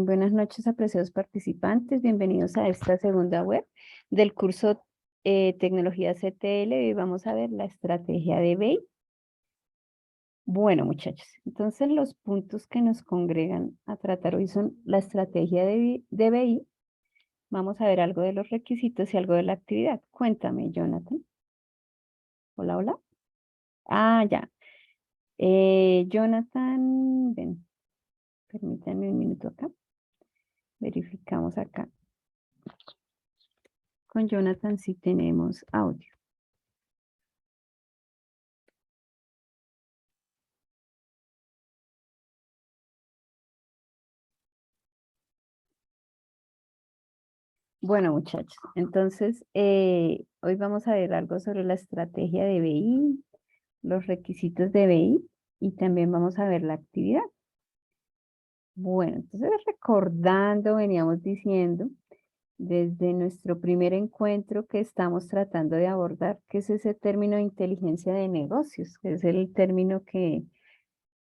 Buenas noches, apreciados participantes. Bienvenidos a esta segunda web del curso Tecnología CTL. Hoy vamos a ver la estrategia de BI. Bueno, muchachos, entonces los puntos que nos congregan a tratar hoy son la estrategia de BI. Vamos a ver algo de los requisitos y algo de la actividad. Cuéntame, Jonathan. Hola, hola. Ah, ya. Jonathan, ven, permítanme un minuto acá. Verificamos acá. Con Jonathan sí tenemos audio. Bueno, muchachos, entonces hoy vamos a ver algo sobre la estrategia de BI, los requisitos de BI y también vamos a ver la actividad. Bueno, entonces recordando, veníamos diciendo desde nuestro primer encuentro que estamos tratando de abordar, que es ese término de inteligencia de negocios, que es el término que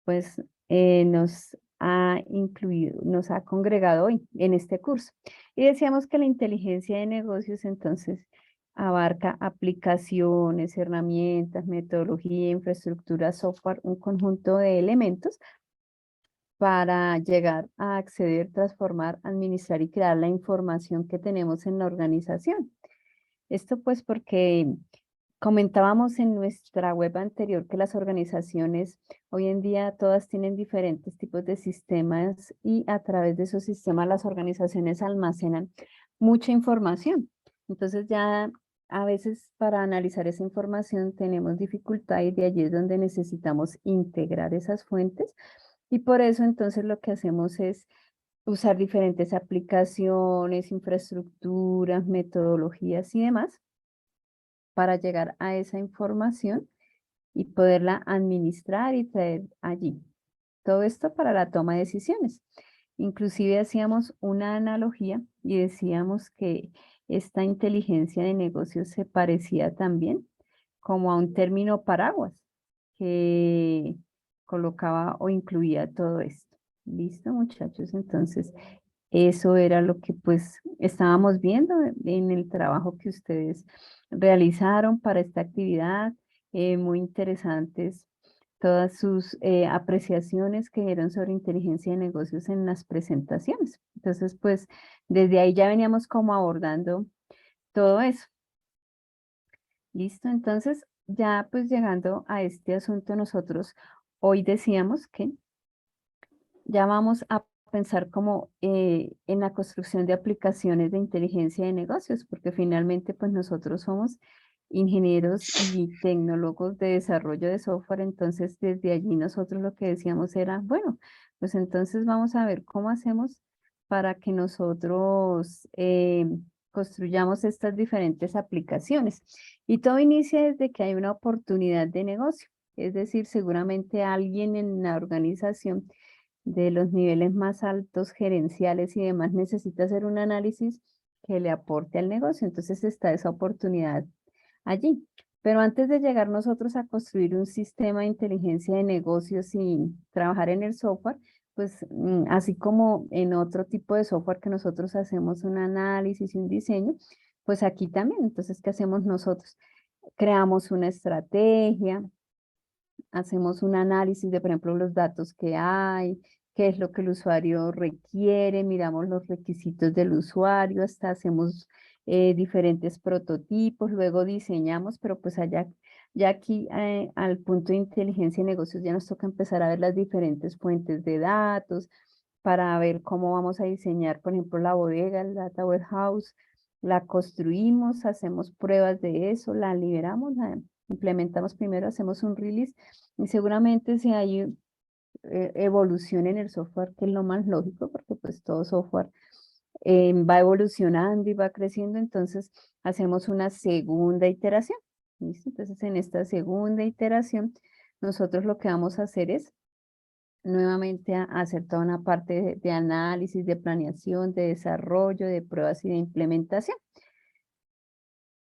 pues nos ha incluido, nos ha congregado hoy en este curso. Y decíamos que la inteligencia de negocios entonces abarca aplicaciones, herramientas, metodología, infraestructura, software, un conjunto de elementos para llegar a acceder, transformar, administrar y crear la información que tenemos en la organización. Esto pues porque comentábamos en nuestra web anterior que las organizaciones hoy en día todas tienen diferentes tipos de sistemas y a través de esos sistemas las organizaciones almacenan mucha información. Entonces ya a veces para analizar esa información tenemos dificultad y de allí es donde necesitamos integrar esas fuentes y por eso entonces lo que hacemos es usar diferentes aplicaciones, infraestructuras, metodologías y demás para llegar a esa información y poderla administrar y traer allí. Todo esto para la toma de decisiones. Inclusive hacíamos una analogía y decíamos que esta inteligencia de negocios se parecía también como a un término paraguas que colocaba o incluía todo esto. ¿Listo, muchachos? Entonces, eso era lo que pues estábamos viendo en el trabajo que ustedes realizaron para esta actividad. Muy interesantes todas sus apreciaciones que dieron sobre inteligencia de negocios en las presentaciones. Entonces, pues desde ahí ya veníamos como abordando todo eso. ¿Listo? Entonces, ya pues llegando a este asunto, nosotros hoy decíamos que ya vamos a pensar como en la construcción de aplicaciones de inteligencia de negocios, porque finalmente pues nosotros somos ingenieros y tecnólogos de desarrollo de software, entonces desde allí nosotros lo que decíamos era, bueno, pues entonces vamos a ver cómo hacemos para que nosotros construyamos estas diferentes aplicaciones. Y todo inicia desde que hay una oportunidad de negocio, es decir, seguramente alguien en la organización de los niveles más altos, gerenciales y demás, necesita hacer un análisis que le aporte al negocio. Entonces está esa oportunidad allí. Pero antes de llegar nosotros a construir un sistema de inteligencia de negocios y trabajar en el software, pues así como en otro tipo de software que nosotros hacemos un análisis y un diseño, pues aquí también. Entonces, ¿qué hacemos nosotros? Creamos una estrategia, hacemos un análisis de, por ejemplo, los datos que hay, qué es lo que el usuario requiere, miramos los requisitos del usuario, hasta hacemos diferentes prototipos, luego diseñamos, pero pues allá, ya aquí al punto de inteligencia de negocios ya nos toca empezar a ver las diferentes fuentes de datos para ver cómo vamos a diseñar, por ejemplo, la bodega, el data warehouse, la construimos, hacemos pruebas de eso, la liberamos, la implementamos primero, hacemos un release y seguramente si hay evolución en el software, que es lo más lógico, porque pues todo software va evolucionando y va creciendo, entonces hacemos una segunda iteración. ¿Listo? Entonces en esta segunda iteración, nosotros lo que vamos a hacer es nuevamente a hacer toda una parte de análisis, de planeación, de desarrollo, de pruebas y de implementación.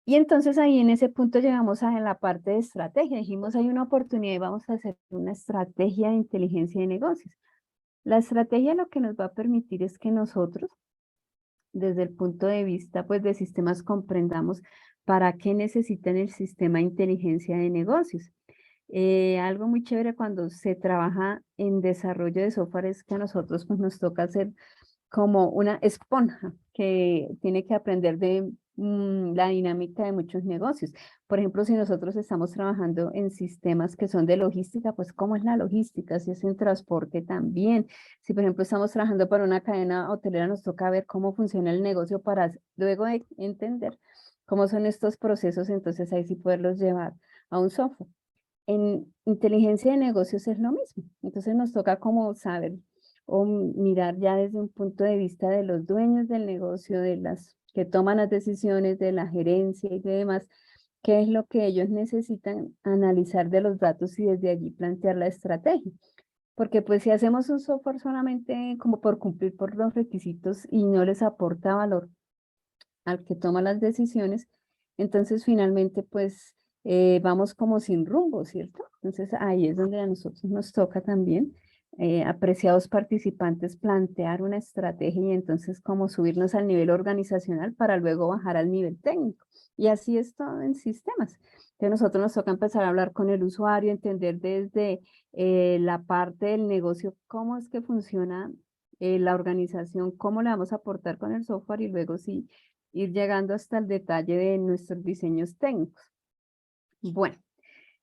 Y entonces ahí en ese punto llegamos a la parte de estrategia. Dijimos, hay una oportunidad y vamos a hacer una estrategia de inteligencia de negocios. La estrategia lo que nos va a permitir es que nosotros, desde el punto de vista pues de sistemas, comprendamos para qué necesitan el sistema de inteligencia de negocios. Algo muy chévere cuando se trabaja en desarrollo de software es que a nosotros pues, nos toca hacer como una esponja que tiene que aprender de la dinámica de muchos negocios. Por ejemplo, si nosotros estamos trabajando en sistemas que son de logística, pues ¿cómo es la logística? Si es en transporte también. Si, por ejemplo, estamos trabajando para una cadena hotelera, nos toca ver cómo funciona el negocio para luego de entender cómo son estos procesos, entonces ahí sí poderlos llevar a un software. En inteligencia de negocios es lo mismo. Entonces nos toca como saber o mirar ya desde un punto de vista de los dueños del negocio, de las que toman las decisiones, de la gerencia y de demás, qué es lo que ellos necesitan analizar de los datos y desde allí plantear la estrategia. Porque pues si hacemos un software solamente como por cumplir por los requisitos y no les aporta valor al que toma las decisiones, entonces finalmente pues vamos como sin rumbo, ¿cierto? Entonces ahí es donde a nosotros nos toca también, apreciados participantes, plantear una estrategia y entonces como subirnos al nivel organizacional para luego bajar al nivel técnico. Y así es todo en sistemas. Entonces nosotros nos toca empezar a hablar con el usuario, entender desde la parte del negocio cómo es que funciona la organización, cómo le vamos a aportar con el software y luego sí ir llegando hasta el detalle de nuestros diseños técnicos. Bueno,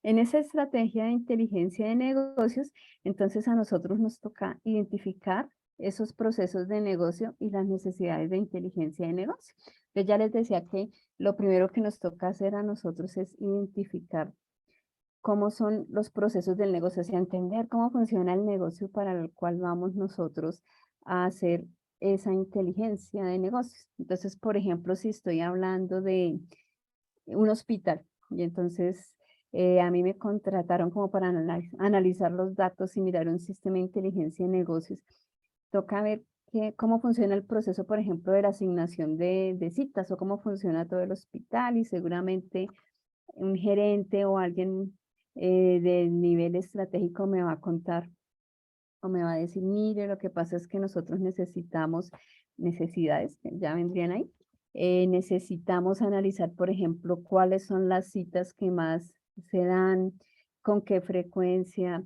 en esa estrategia de inteligencia de negocios, entonces a nosotros nos toca identificar esos procesos de negocio y las necesidades de inteligencia de negocio. Yo ya les decía que lo primero que nos toca hacer a nosotros es identificar cómo son los procesos del negocio, o sea, entender cómo funciona el negocio para el cual vamos nosotros a hacer esa inteligencia de negocios. Entonces, por ejemplo, si estoy hablando de un hospital y entonces a mí me contrataron como para analizar los datos y mirar un sistema de inteligencia de negocios, toca ver cómo funciona el proceso, por ejemplo, de la asignación de citas o cómo funciona todo el hospital y seguramente un gerente o alguien del nivel estratégico me va a contar o me va a decir, mire, lo que pasa es que nosotros necesitamos necesidades, que ya vendrían ahí. Necesitamos analizar, por ejemplo, cuáles son las citas que más se dan, con qué frecuencia,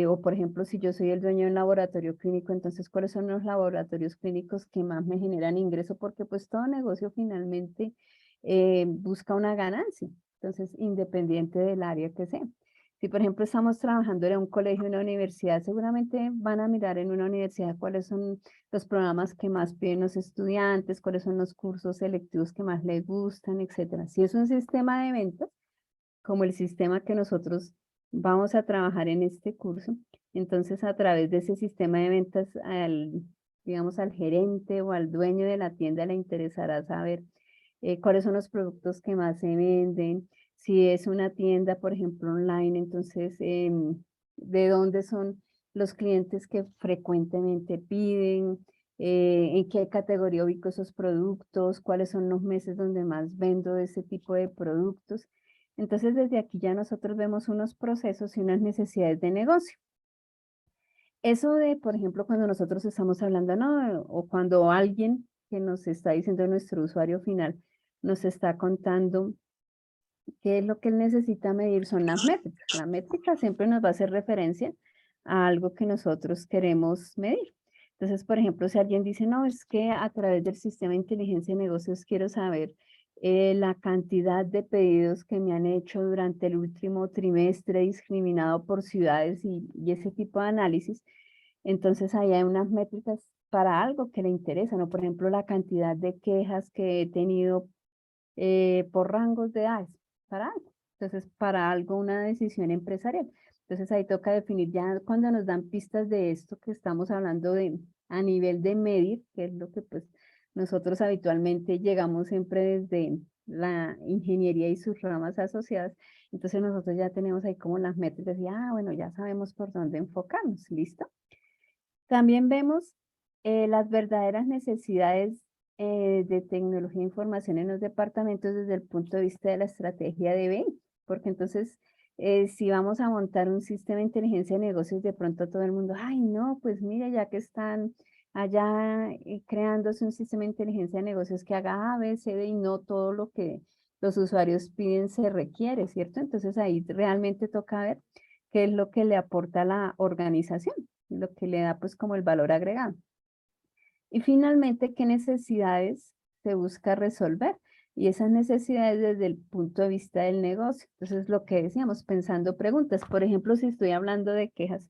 o por ejemplo, si yo soy el dueño de un laboratorio clínico, entonces, ¿cuáles son los laboratorios clínicos que más me generan ingreso? Porque pues todo negocio finalmente busca una ganancia, entonces, independiente del área que sea. Si, por ejemplo, estamos trabajando en un colegio, en una universidad, seguramente van a mirar en una universidad cuáles son los programas que más piden los estudiantes, cuáles son los cursos selectivos que más les gustan, etcétera. Si es un sistema de ventas, como el sistema que nosotros vamos a trabajar en este curso, entonces a través de ese sistema de ventas, digamos, al gerente o al dueño de la tienda le interesará saber cuáles son los productos que más se venden. Si es una tienda, por ejemplo, online, entonces, ¿de dónde son los clientes que frecuentemente piden? ¿En qué categoría ubico esos productos? ¿Cuáles son los meses donde más vendo ese tipo de productos? Entonces, desde aquí ya nosotros vemos unos procesos y unas necesidades de negocio. Eso de, por ejemplo, cuando nosotros estamos hablando, ¿no? O cuando alguien que nos está diciendo nuestro usuario final nos está contando qué es lo que él necesita medir, son las métricas. La métrica siempre nos va a hacer referencia a algo que nosotros queremos medir. Entonces, por ejemplo, si alguien dice, no, es que a través del sistema de inteligencia de negocios quiero saber la cantidad de pedidos que me han hecho durante el último trimestre discriminado por ciudades y ese tipo de análisis, entonces ahí hay unas métricas para algo que le interesa, ¿no? Por ejemplo, la cantidad de quejas que he tenido por rangos de edades, para algo. Entonces, para algo, una decisión empresarial. Entonces, ahí toca definir ya cuando nos dan pistas de esto que estamos hablando de a nivel de medir, que es lo que pues nosotros habitualmente llegamos siempre desde la ingeniería y sus ramas asociadas. Entonces, nosotros ya tenemos ahí como las métricas y, bueno, ya sabemos por dónde enfocarnos, ¿listo? También vemos las verdaderas necesidades de tecnología e información en los departamentos desde el punto de vista de la estrategia de BI, porque entonces si vamos a montar un sistema de inteligencia de negocios, de pronto todo el mundo, ay, no, pues mira, ya que están allá creándose un sistema de inteligencia de negocios que haga A, B, C, D y no todo lo que los usuarios piden se requiere, ¿cierto? Entonces ahí realmente toca ver qué es lo que le aporta a la organización, lo que le da pues como el valor agregado. Y finalmente, ¿qué necesidades se busca resolver? Y esas necesidades desde el punto de vista del negocio. Entonces, lo que decíamos, pensando preguntas. Por ejemplo, si estoy hablando de quejas,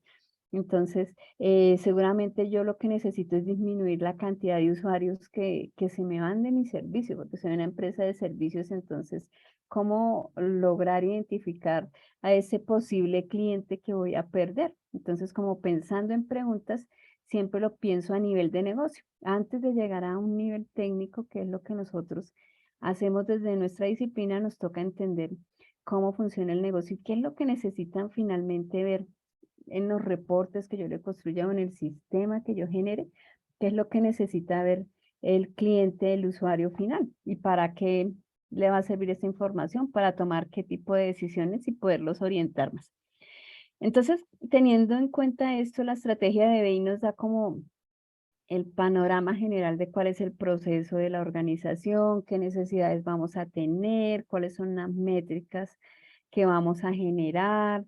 entonces seguramente yo lo que necesito es disminuir la cantidad de usuarios que se me van de mi servicio, porque soy una empresa de servicios. Entonces, ¿cómo lograr identificar a ese posible cliente que voy a perder? Entonces, como pensando en preguntas, siempre lo pienso a nivel de negocio, antes de llegar a un nivel técnico, que es lo que nosotros hacemos desde nuestra disciplina. Nos toca entender cómo funciona el negocio y qué es lo que necesitan finalmente ver en los reportes que yo le construya o en el sistema que yo genere, qué es lo que necesita ver el cliente, el usuario final, y para qué le va a servir esta información, para tomar qué tipo de decisiones y poderlos orientar más. Entonces, teniendo en cuenta esto, la estrategia de BI nos da como el panorama general de cuál es el proceso de la organización, qué necesidades vamos a tener, cuáles son las métricas que vamos a generar,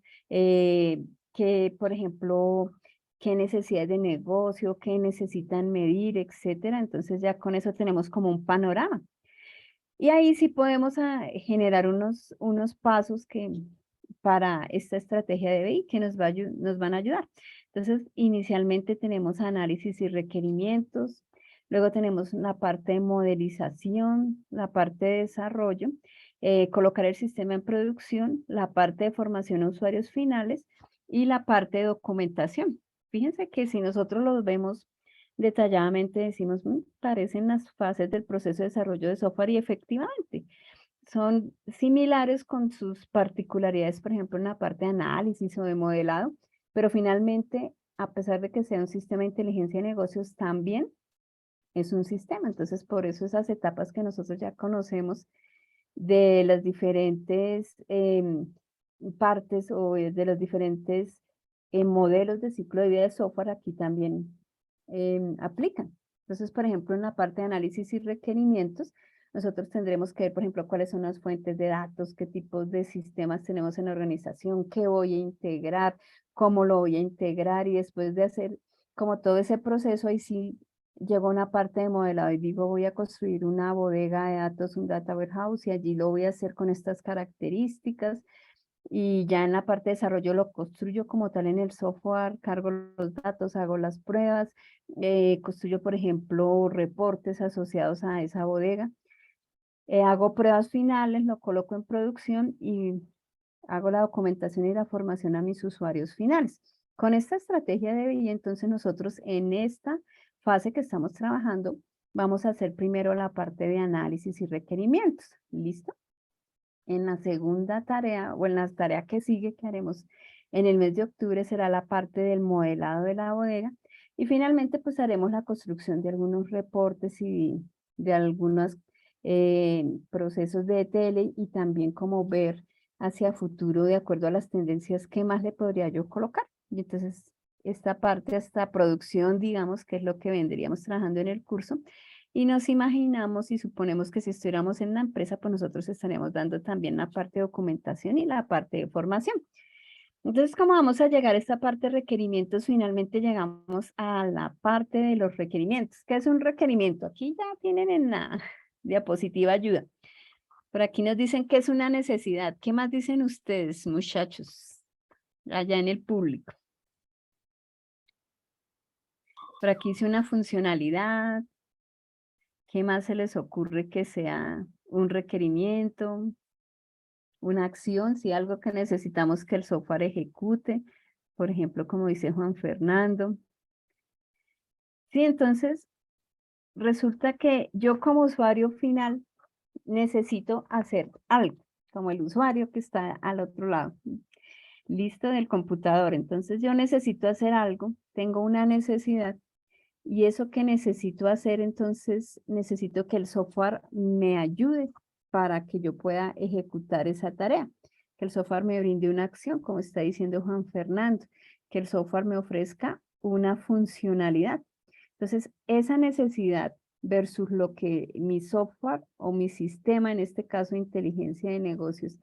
por ejemplo, qué necesidades de negocio, qué necesitan medir, etcétera. Entonces ya con eso tenemos como un panorama. Y ahí sí podemos generar unos pasos para esta estrategia de BI que nos van a ayudar. Entonces, inicialmente tenemos análisis y requerimientos, luego tenemos la parte de modelización, la parte de desarrollo, colocar el sistema en producción, la parte de formación a usuarios finales y la parte de documentación. Fíjense que si nosotros los vemos detalladamente, decimos, parecen las fases del proceso de desarrollo de software, y efectivamente son similares con sus particularidades, por ejemplo, en la parte de análisis o de modelado, pero finalmente, a pesar de que sea un sistema de inteligencia de negocios, también es un sistema. Entonces, por eso esas etapas que nosotros ya conocemos de las diferentes partes o de los diferentes modelos de ciclo de vida de software, aquí también aplican. Entonces, por ejemplo, en la parte de análisis y requerimientos, nosotros tendremos que ver, por ejemplo, cuáles son las fuentes de datos, qué tipos de sistemas tenemos en la organización, qué voy a integrar, cómo lo voy a integrar, y después de hacer como todo ese proceso, ahí sí llegó una parte de modelado y digo, voy a construir una bodega de datos, un data warehouse, y allí lo voy a hacer con estas características. Y ya en la parte de desarrollo lo construyo como tal en el software, cargo los datos, hago las pruebas, construyo, por ejemplo, reportes asociados a esa bodega, hago pruebas finales, lo coloco en producción y hago la documentación y la formación a mis usuarios finales. Con esta estrategia de BI, entonces nosotros en esta fase que estamos trabajando, vamos a hacer primero la parte de análisis y requerimientos. ¿Listo? En la segunda tarea o en la tarea que sigue, que haremos en el mes de octubre, será la parte del modelado de la bodega. Y finalmente, pues haremos la construcción de algunos reportes y de algunos procesos de ETL, y también como ver hacia futuro, de acuerdo a las tendencias, qué más le podría yo colocar. Y entonces, esta parte, esta producción, digamos, que es lo que vendríamos trabajando en el curso. Y nos imaginamos y suponemos que si estuviéramos en la empresa, pues nosotros estaríamos dando también la parte de documentación y la parte de formación. Entonces, ¿cómo vamos a llegar a esta parte de requerimientos? Finalmente llegamos a la parte de los requerimientos. ¿Qué es un requerimiento? Aquí ya tienen en la diapositiva ayuda. Por aquí nos dicen que es una necesidad. ¿Qué más dicen ustedes, muchachos, allá en el público? Por aquí dice una funcionalidad. ¿Qué más se les ocurre que sea un requerimiento, una acción, si algo que necesitamos que el software ejecute? Por ejemplo, como dice Juan Fernando. Sí, entonces resulta que yo como usuario final necesito hacer algo, como el usuario que está al otro lado, listo, del computador. Entonces yo necesito hacer algo, tengo una necesidad. Y eso que necesito hacer, entonces necesito que el software me ayude para que yo pueda ejecutar esa tarea. que el software me brinde una acción, como está diciendo Juan Fernando, que el software me ofrezca una funcionalidad. Entonces, esa necesidad versus lo que mi software o mi sistema, en este caso inteligencia de negocios,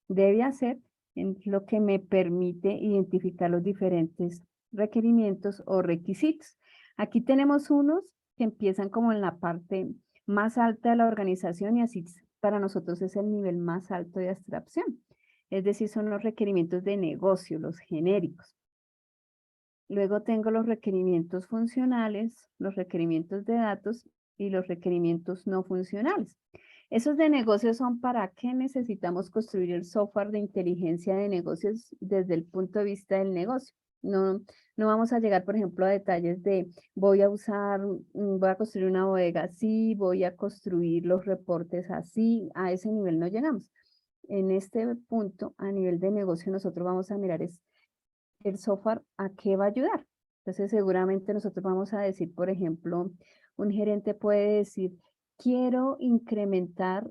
debe hacer, es lo que me permite identificar los diferentes requerimientos o requisitos. Aquí tenemos unos que empiezan como en la parte más alta de la organización y así para nosotros es el nivel más alto de abstracción. Es decir, son los requerimientos de negocio, los genéricos. Luego tengo los requerimientos funcionales, los requerimientos de datos y los requerimientos no funcionales. Esos de negocios son para qué necesitamos construir el software de inteligencia de negocios desde el punto de vista del negocio. No, no vamos a llegar, por ejemplo, a detalles de voy a construir una bodega así, voy a construir los reportes así, a ese nivel no llegamos. En este punto, a nivel de negocio, nosotros vamos a mirar el software a qué va a ayudar. Entonces, seguramente nosotros vamos a decir, por ejemplo, un gerente puede decir, quiero incrementar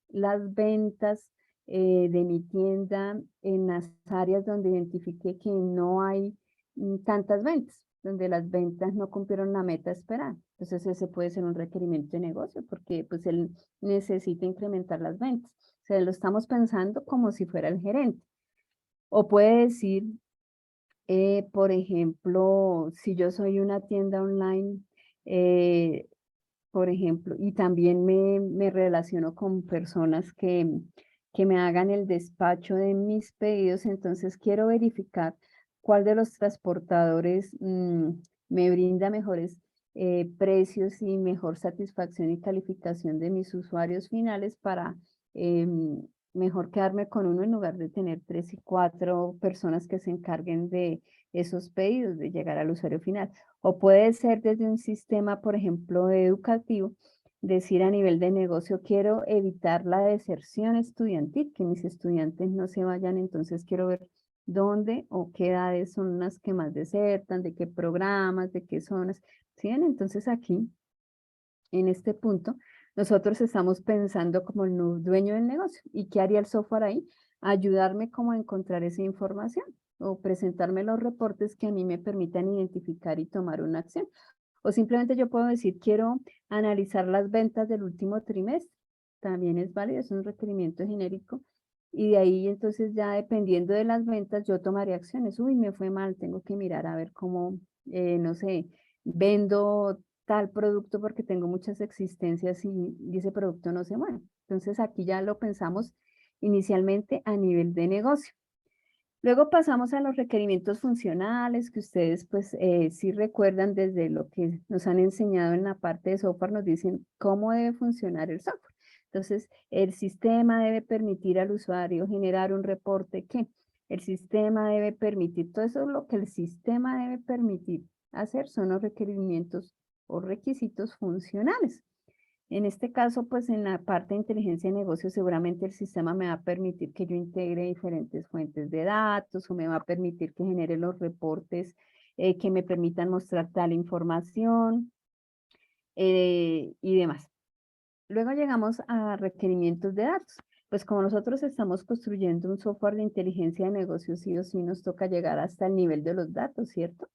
las ventas de mi tienda en las áreas donde identifique que no hay tantas ventas, donde las ventas no cumplieron la meta esperada. Entonces, ese puede ser un requerimiento de negocio porque pues él necesita incrementar las ventas. O sea, lo estamos pensando como si fuera el gerente. O puede decir, por ejemplo, si yo soy una tienda online, eh, por ejemplo, y también me relaciono con personas que me hagan el despacho de mis pedidos, entonces quiero verificar cuál de los transportadores me brinda mejores precios y mejor satisfacción y calificación de mis usuarios finales para mejor quedarme con uno en lugar de tener 3 y 4 personas que se encarguen de esos pedidos, de llegar al usuario final. O puede ser desde un sistema, por ejemplo, educativo, decir a nivel de negocio, quiero evitar la deserción estudiantil, que mis estudiantes no se vayan, entonces quiero ver dónde o qué edades son las que más desertan, de qué programas, de qué zonas. ¿Sí ven? Entonces aquí, en este punto, nosotros estamos pensando como el dueño del negocio. ¿Y qué haría el software ahí? Ayudarme como a encontrar esa información o presentarme los reportes que a mí me permitan identificar y tomar una acción. O simplemente yo puedo decir, quiero analizar las ventas del último trimestre. También es válido, es un requerimiento genérico. Y de ahí entonces ya dependiendo de las ventas, yo tomaré acciones. Uy, me fue mal, tengo que mirar a ver cómo, no sé, vendo tal producto porque tengo muchas existencias y ese producto no se mueve. Entonces aquí ya lo pensamos inicialmente a nivel de negocio. Luego pasamos a los requerimientos funcionales que ustedes pues sí recuerdan desde lo que nos han enseñado en la parte de software, nos dicen cómo debe funcionar el software. Entonces, el sistema debe permitir al usuario generar un reporte que el sistema debe permitir, todo eso es lo que el sistema debe permitir hacer son los requerimientos o requisitos funcionales. En este caso, pues en la parte de inteligencia de negocios, seguramente el sistema me va a permitir que yo integre diferentes fuentes de datos o me va a permitir que genere los reportes que me permitan mostrar tal información y demás. Luego llegamos a requerimientos de datos. Pues como nosotros estamos construyendo un software de inteligencia de negocios, sí o sí nos toca llegar hasta el nivel de los datos, ¿cierto?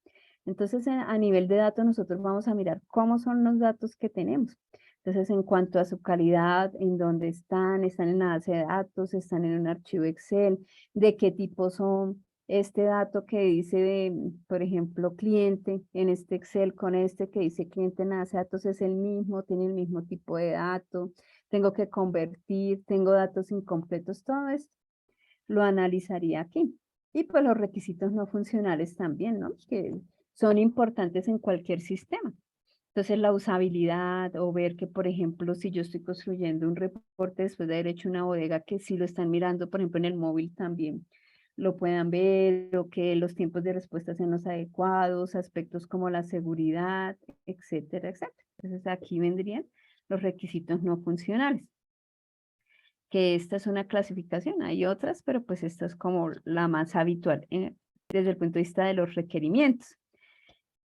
Entonces, a nivel de datos, nosotros vamos a mirar cómo son los datos que tenemos. Entonces, en cuanto a su calidad, en dónde están en la base de datos, están en un archivo Excel, de qué tipo son, este dato que dice de, por ejemplo, cliente, en este Excel con este que dice cliente en la base de datos es el mismo, tiene el mismo tipo de dato, tengo que convertir, tengo datos incompletos, todo esto lo analizaría aquí. Y pues los requisitos no funcionales también, ¿no? Que son importantes en cualquier sistema. Entonces la usabilidad o ver que, por ejemplo, si yo estoy construyendo un reporte después de haber hecho una bodega, que si lo están mirando, por ejemplo, en el móvil también lo puedan ver o que los tiempos de respuesta sean los adecuados, aspectos como la seguridad, etcétera, etcétera. Entonces aquí vendrían los requisitos no funcionales, que esta es una clasificación, hay otras, pero pues esta es como la más habitual desde el punto de vista de los requerimientos.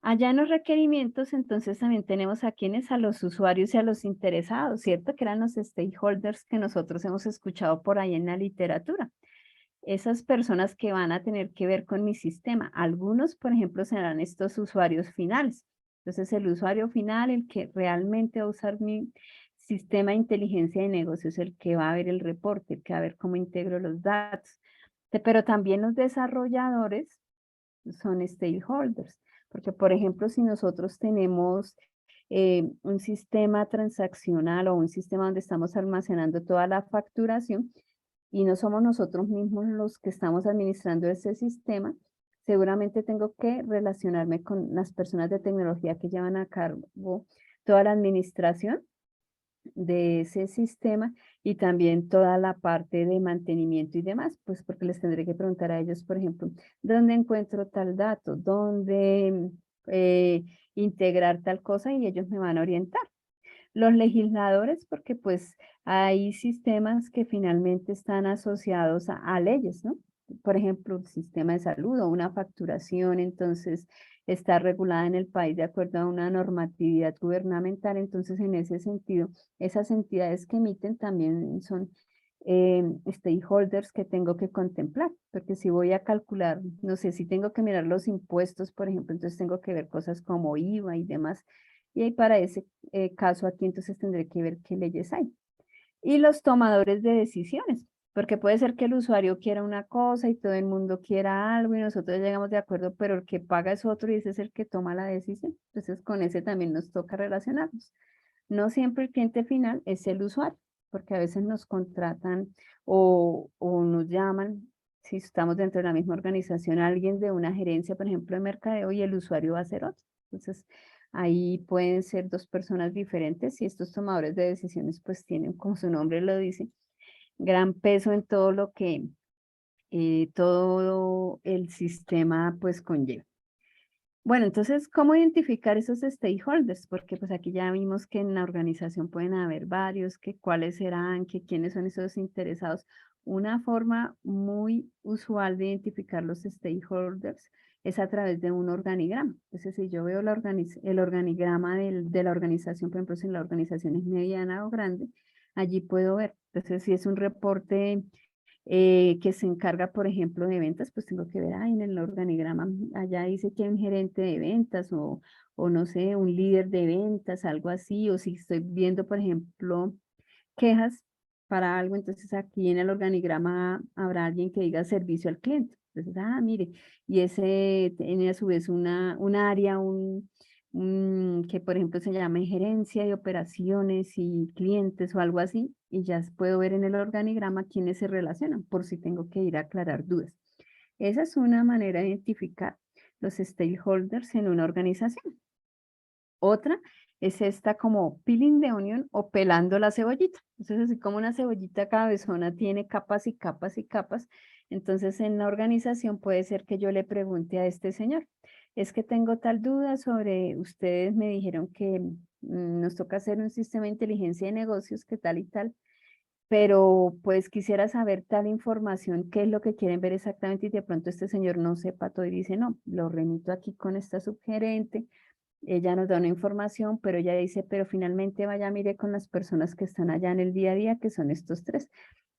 Allá en los requerimientos, entonces también tenemos a quienes, a los usuarios y a los interesados, ¿cierto? Que eran los stakeholders que nosotros hemos escuchado por ahí en la literatura. esas personas que van a tener que ver con mi sistema. Algunos, por ejemplo, serán estos usuarios finales. Entonces, el usuario final, el que realmente va a usar mi sistema de inteligencia de negocios, el que va a ver el reporte, el que va a ver cómo integro los datos. Pero también los desarrolladores son stakeholders, porque por ejemplo, si nosotros tenemos un sistema transaccional o un sistema donde estamos almacenando toda la facturación y no somos nosotros mismos los que estamos administrando ese sistema, seguramente tengo que relacionarme con las personas de tecnología que llevan a cabo toda la administración de ese sistema y también toda la parte de mantenimiento y demás, pues porque les tendré que preguntar a ellos, por ejemplo, ¿dónde encuentro tal dato? ¿Dónde integrar tal cosa? Y ellos me van a orientar. Los legisladores, porque pues hay sistemas que finalmente están asociados a leyes, ¿no? Por ejemplo, el sistema de salud o una facturación, entonces está regulada en el país de acuerdo a una normatividad gubernamental, entonces en ese sentido, esas entidades que emiten también son stakeholders que tengo que contemplar, porque si voy a calcular, no sé, si tengo que mirar los impuestos, por ejemplo, entonces tengo que ver cosas como IVA y demás, y ahí para ese caso aquí entonces tendré que ver qué leyes hay. Y los tomadores de decisiones, porque puede ser que el usuario quiera una cosa y todo el mundo quiera algo y nosotros llegamos de acuerdo, pero el que paga es otro y ese es el que toma la decisión. Entonces con ese también nos toca relacionarnos. No siempre el cliente final es el usuario, porque a veces nos contratan o nos llaman, si estamos dentro de la misma organización, alguien de una gerencia, por ejemplo, de mercadeo y el usuario va a ser otro. Entonces, ahí pueden ser dos personas diferentes y estos tomadores de decisiones pues tienen, como su nombre lo dice, gran peso en todo lo que todo el sistema pues conlleva. Bueno, entonces, ¿cómo identificar esos stakeholders? Porque pues aquí ya vimos que en la organización pueden haber varios, que cuáles serán, que quiénes son esos interesados. Una forma muy usual de identificar los stakeholders es a través de un organigrama. Entonces, si yo veo el organigrama de la organización, por ejemplo, si la organización es mediana o grande, allí puedo ver. Entonces, si es un reporte que se encarga, por ejemplo, de ventas, pues tengo que ver, ahí en el organigrama, allá dice que hay un gerente de ventas o no sé, un líder de ventas, algo así, o si estoy viendo, por ejemplo, quejas para algo, entonces aquí en el organigrama habrá alguien que diga servicio al cliente. Entonces, mire, y ese tiene a su vez un área, que por ejemplo se llama gerencia de operaciones y clientes o algo así, y ya puedo ver en el organigrama quiénes se relacionan, por si tengo que ir a aclarar dudas. Esa es una manera de identificar los stakeholders en una organización. Otra es esta como peeling de onion o pelando la cebollita. Entonces, así como una cebollita cabezona tiene capas y capas y capas, entonces en la organización puede ser que yo le pregunte a este señor, es que tengo tal duda sobre, ustedes me dijeron que nos toca hacer un sistema de inteligencia de negocios, que tal y tal, pero pues quisiera saber tal información, qué es lo que quieren ver exactamente y de pronto este señor no sepa todo y dice, no, lo remito aquí con esta subgerente, ella nos da una información, pero ella dice, pero finalmente vaya, mire con las personas que están allá en el día a día, que son estos tres.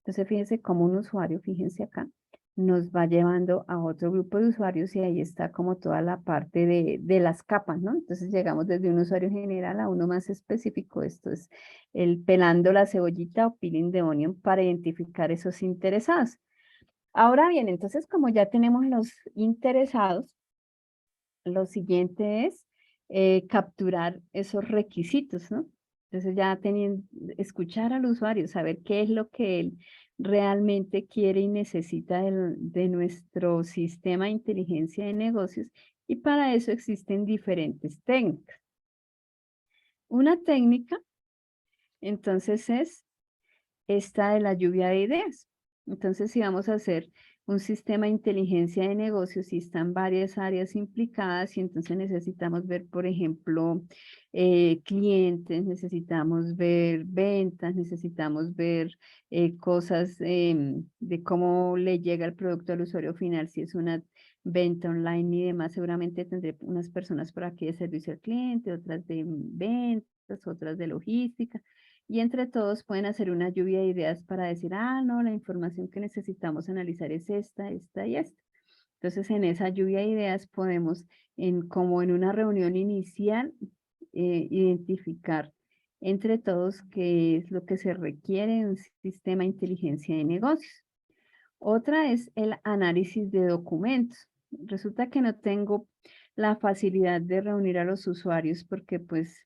Entonces, fíjense como un usuario, fíjense acá, nos va llevando a otro grupo de usuarios y ahí está como toda la parte de las capas, ¿no? Entonces, llegamos desde un usuario general a uno más específico. Esto es el pelando la cebollita o peeling the onion para identificar esos interesados. Ahora bien, entonces, como ya tenemos los interesados, lo siguiente es capturar esos requisitos, ¿no? Entonces ya teniendo, escuchar al usuario, saber qué es lo que él realmente quiere y necesita de nuestro sistema de inteligencia de negocios y para eso existen diferentes técnicas. Una técnica, entonces, es esta de la lluvia de ideas. Entonces, si vamos a hacer un sistema de inteligencia de negocios y están varias áreas implicadas y entonces necesitamos ver, por ejemplo, clientes, necesitamos ver ventas, necesitamos ver cosas de cómo le llega el producto al usuario final, si es una venta online y demás, seguramente tendré unas personas por aquí de servicio al cliente, otras de ventas, otras de logística. y entre todos pueden hacer una lluvia de ideas para decir, ah, no, la información que necesitamos analizar es esta, esta y esta. Entonces, en esa lluvia de ideas podemos, como en una reunión inicial, identificar entre todos qué es lo que se requiere en un sistema de inteligencia de negocios. Otra es el análisis de documentos. Resulta que no tengo la facilidad de reunir a los usuarios porque pues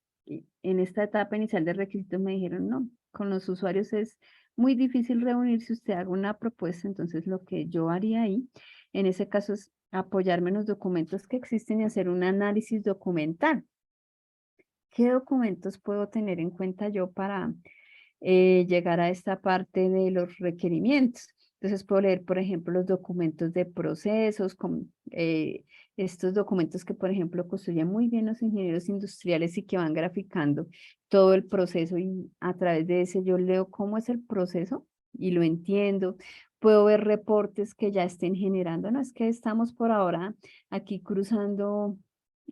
en esta etapa inicial de requisitos me dijeron no, con los usuarios es muy difícil reunir si usted haga una propuesta, entonces lo que yo haría ahí, en ese caso es apoyarme en los documentos que existen y hacer un análisis documental. ¿Qué documentos puedo tener en cuenta yo para llegar a esta parte de los requerimientos? Entonces puedo leer, por ejemplo, los documentos de procesos, estos documentos que, por ejemplo, construyen muy bien los ingenieros industriales y que van graficando todo el proceso y a través de ese yo leo cómo es el proceso y lo entiendo. Puedo ver reportes que ya estén generando. No es que estamos por ahora aquí cruzando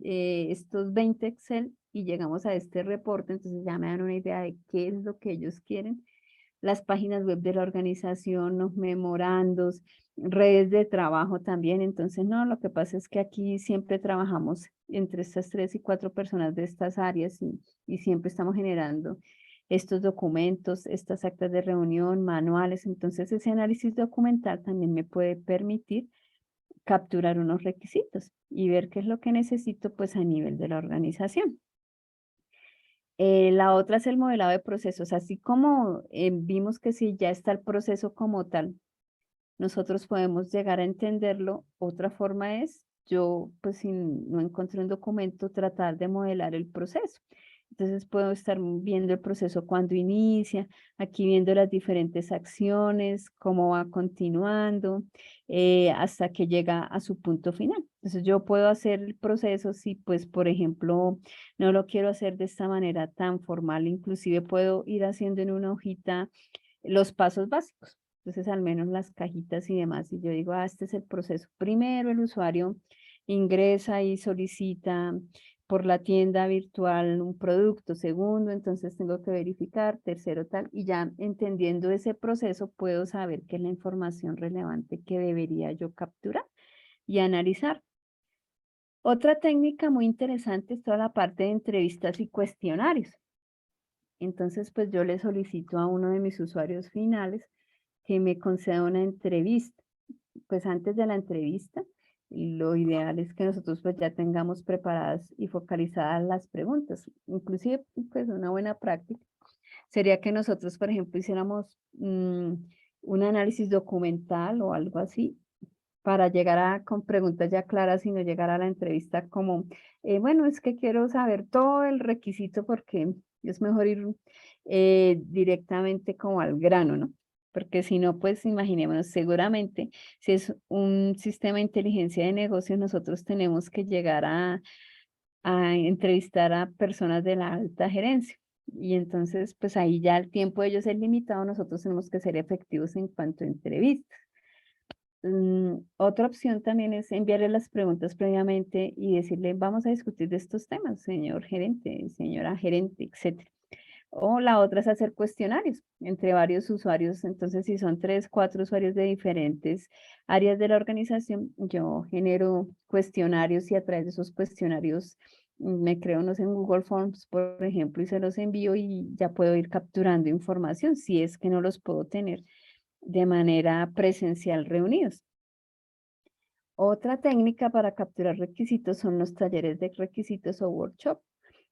estos 20 Excel y llegamos a este reporte, entonces ya me dan una idea de qué es lo que ellos quieren. Las páginas web de la organización, los memorandos, redes de trabajo también. Entonces, no, lo que pasa es que aquí siempre trabajamos entre estas 3 y 4 personas de estas áreas y siempre estamos generando estos documentos, estas actas de reunión, manuales. Entonces, ese análisis documental también me puede permitir capturar unos requisitos y ver qué es lo que necesito pues a nivel de la organización. La otra es el modelado de procesos, así como vimos que si ya está el proceso como tal, nosotros podemos llegar a entenderlo. Otra forma es, yo pues si no encontré un documento, tratar de modelar el proceso. Entonces puedo estar viendo el proceso cuando inicia, aquí viendo las diferentes acciones, cómo va continuando, hasta que llega a su punto final. Entonces yo puedo hacer el proceso si pues por ejemplo no lo quiero hacer de esta manera tan formal, inclusive puedo ir haciendo en una hojita los pasos básicos. Entonces, al menos las cajitas y demás. Y yo digo, ah, este es el proceso. Primero, el usuario ingresa y solicita por la tienda virtual un producto. Segundo, entonces tengo que verificar. Tercero, tal. Y ya entendiendo ese proceso, puedo saber qué es la información relevante que debería yo capturar y analizar. Otra técnica muy interesante es toda la parte de entrevistas y cuestionarios. Entonces, pues yo le solicito a uno de mis usuarios finales que me conceda una entrevista. Pues antes de la entrevista, lo ideal es que nosotros pues ya tengamos preparadas y focalizadas las preguntas. Inclusive, pues una buena práctica sería que nosotros, por ejemplo, hiciéramos un análisis documental o algo así para llegar con preguntas ya claras y no llegar a la entrevista como, bueno, es que quiero saber todo el requisito porque es mejor ir directamente como al grano, ¿no? Porque si no, pues imaginémonos, seguramente si es un sistema de inteligencia de negocios, nosotros tenemos que llegar a entrevistar a personas de la alta gerencia. Y entonces, pues ahí ya el tiempo de ellos es limitado, nosotros tenemos que ser efectivos en cuanto a entrevistas. Otra opción también es enviarle las preguntas previamente y decirle, vamos a discutir de estos temas, señor gerente, señora gerente, etcétera. O la otra es hacer cuestionarios entre varios usuarios. Entonces, si son 3, 4 usuarios de diferentes áreas de la organización, yo genero cuestionarios y a través de esos cuestionarios me creo unos en Google Forms, por ejemplo, y se los envío y ya puedo ir capturando información si es que no los puedo tener de manera presencial reunidos. Otra técnica para capturar requisitos son los talleres de requisitos o workshop.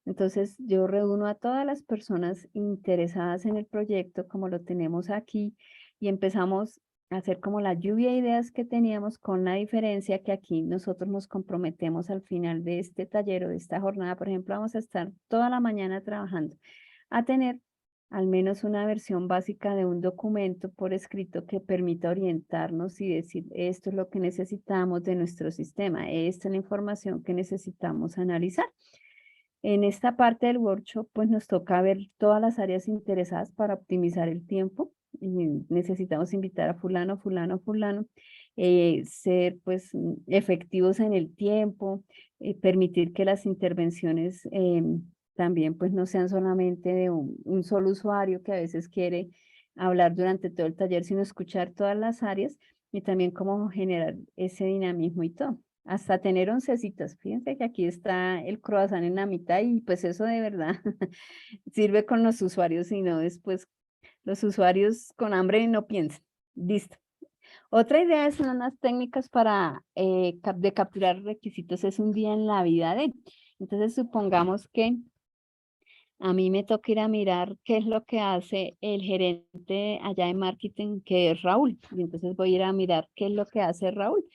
Entonces yo reúno a todas las personas interesadas en el proyecto como lo tenemos aquí y empezamos a hacer como la lluvia de ideas que teníamos, con la diferencia que aquí nosotros nos comprometemos al final de este taller o de esta jornada. Por ejemplo, vamos a estar toda la mañana trabajando a tener al menos una versión básica de un documento por escrito que permita orientarnos y decir, esto es lo que necesitamos de nuestro sistema, esta es la información que necesitamos analizar. En esta parte del workshop, pues nos toca ver todas las áreas interesadas para optimizar el tiempo. Y necesitamos invitar a fulano, fulano, fulano, ser pues efectivos en el tiempo, permitir que las intervenciones también pues no sean solamente de un solo usuario que a veces quiere hablar durante todo el taller, sino escuchar todas las áreas y también cómo generar ese dinamismo y todo. Hasta tener oncecitas. Fíjense que aquí está el croissant en la mitad y pues eso de verdad sirve con los usuarios y no después los usuarios con hambre no piensan. Listo. Otra idea son unas técnicas para de capturar requisitos, es un día en la vida de. Entonces supongamos que a mí me toca ir a mirar qué es lo que hace el gerente allá en marketing, que es Raúl. Y entonces voy a ir a mirar qué es lo que hace Raúl.